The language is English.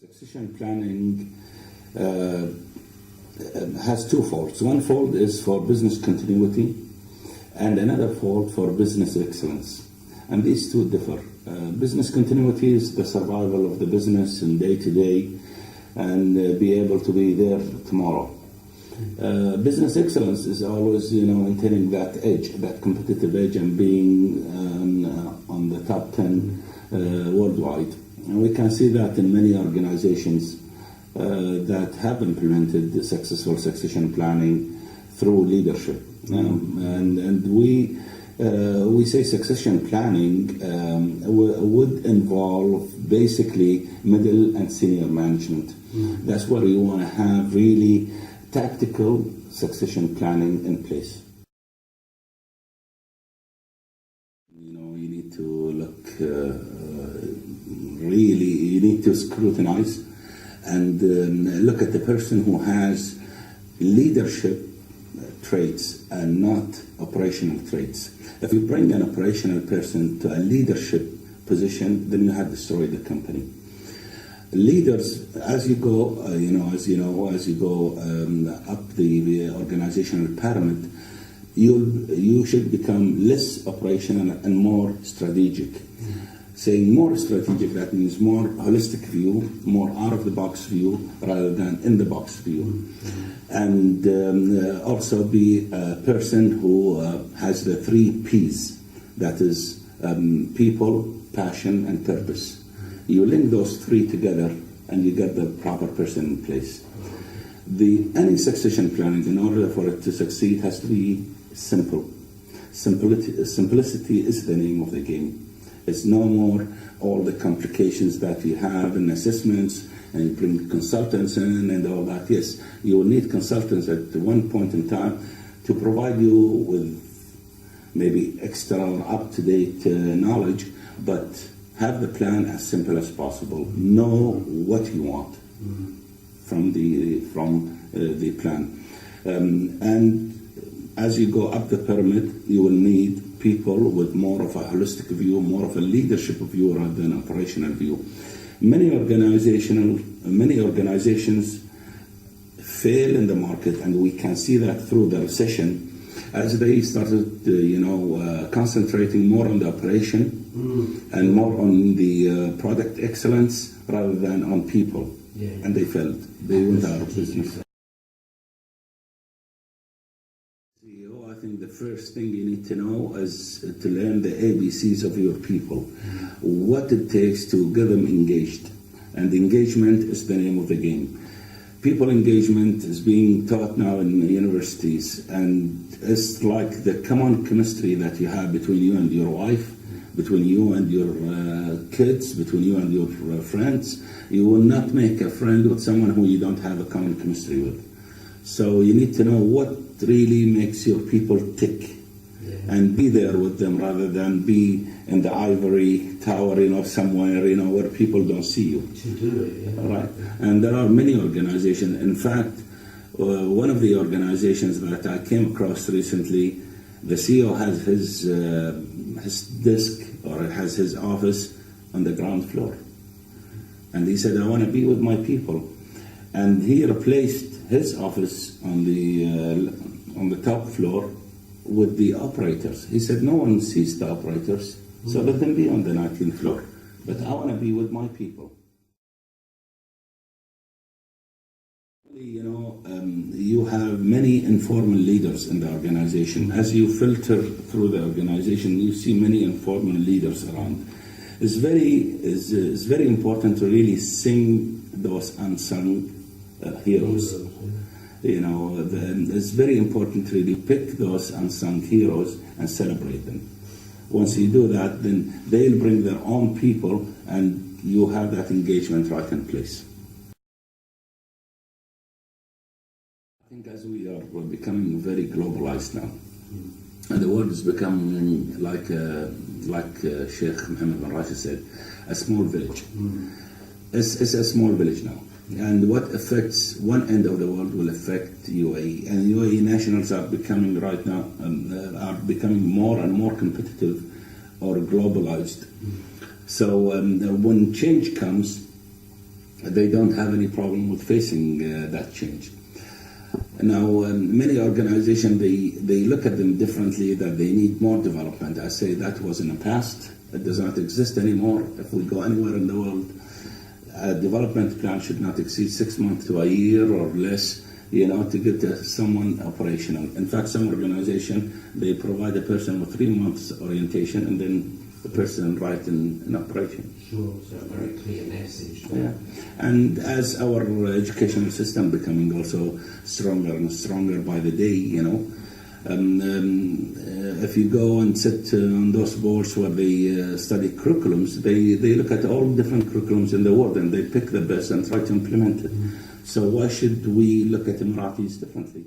Succession planning has two folds. One fold is for business continuity and another fold for business excellence. And these two differ. Business continuity is the survival of the business in day to day and be able to be there tomorrow. Business excellence is always, maintaining that edge, that competitive edge, and being on the top 10 worldwide. And we can see that in many organizations that have implemented the successful succession planning through leadership. And we say succession planning would involve basically middle and senior management. That's where you want to have really tactical succession planning in place. You need to look you need to scrutinize and look at the person who has leadership traits and not operational traits. If you bring an operational person to a leadership position, then you have destroyed the company. Leaders, as you go, as you go up the organizational pyramid, you should become less operational and more strategic. Saying more strategic, that means more holistic view, more out-of-the-box view rather than in-the-box view. And also be a person who has the 3 Ps, that is people, passion, and purpose. You link those 3 together and you get the proper person in place. Any succession planning, in order for it to succeed, has to be simple. Simplicity is the name of the game. It's no more all the complications that you have in assessments, and you bring consultants in and all that. Yes, you will need consultants at one point in time to provide you with maybe extra up-to-date knowledge, but have the plan as simple as possible. Know what you want from the plan. And as you go up the pyramid, you will need people with more of a holistic view, more of a leadership view rather than operational view. Many organizations fail in the market, and we can see that through the recession, as they started, concentrating more on the operation and more on the product excellence rather than on people. And they failed. They went out of business. I think the first thing you need to know is to learn the ABCs of your people, what it takes to get them engaged. And engagement is the name of the game. People engagement is being taught now in universities, and it's like the common chemistry that you have between you and your wife, between you and your kids, between you and your friends. You will not make a friend with someone who you don't have a common chemistry with. So you need to know what really makes your people tick, and be there with them rather than be in the ivory tower, somewhere, where people don't see you. Right. And there are many organizations. In fact, one of the organizations that I came across recently, the CEO has his desk or has his office on the ground floor. And he said, I want to be with my people. And he replaced his office on the top floor with the operators. He said, no one sees the operators, so let them be on the 19th floor. But I want to be with my people. You have many informal leaders in the organization. As you filter through the organization, you see many informal leaders around. It's very important to really sing those unsung heroes. It's very important to really pick those unsung heroes and celebrate them. Once you do that, then they'll bring their own people, and you have that engagement right in place. I think as we're becoming very globalized now, and the world is becoming like Sheikh Mohammed bin Rashid said, a small village. It's a small village now. And what affects one end of the world will affect UAE. And UAE nationals are becoming right now, more and more competitive or globalized. So when change comes, they don't have any problem with facing that change. Now, many organizations, they look at them differently, that they need more development. I say that was in the past. It does not exist anymore. If we go anywhere in the world, a development plan should not exceed 6 months to a year or less, to get someone operational. In fact, some organization, they provide a person with 3 months orientation and then the person right in operation. Sure, so a very clear message. Yeah. And as our educational system becoming also stronger and stronger by the day, if you go and sit on those boards where they study curriculums, they look at all different curriculums in the world and they pick the best and try to implement it. So why should we look at Emiratis differently?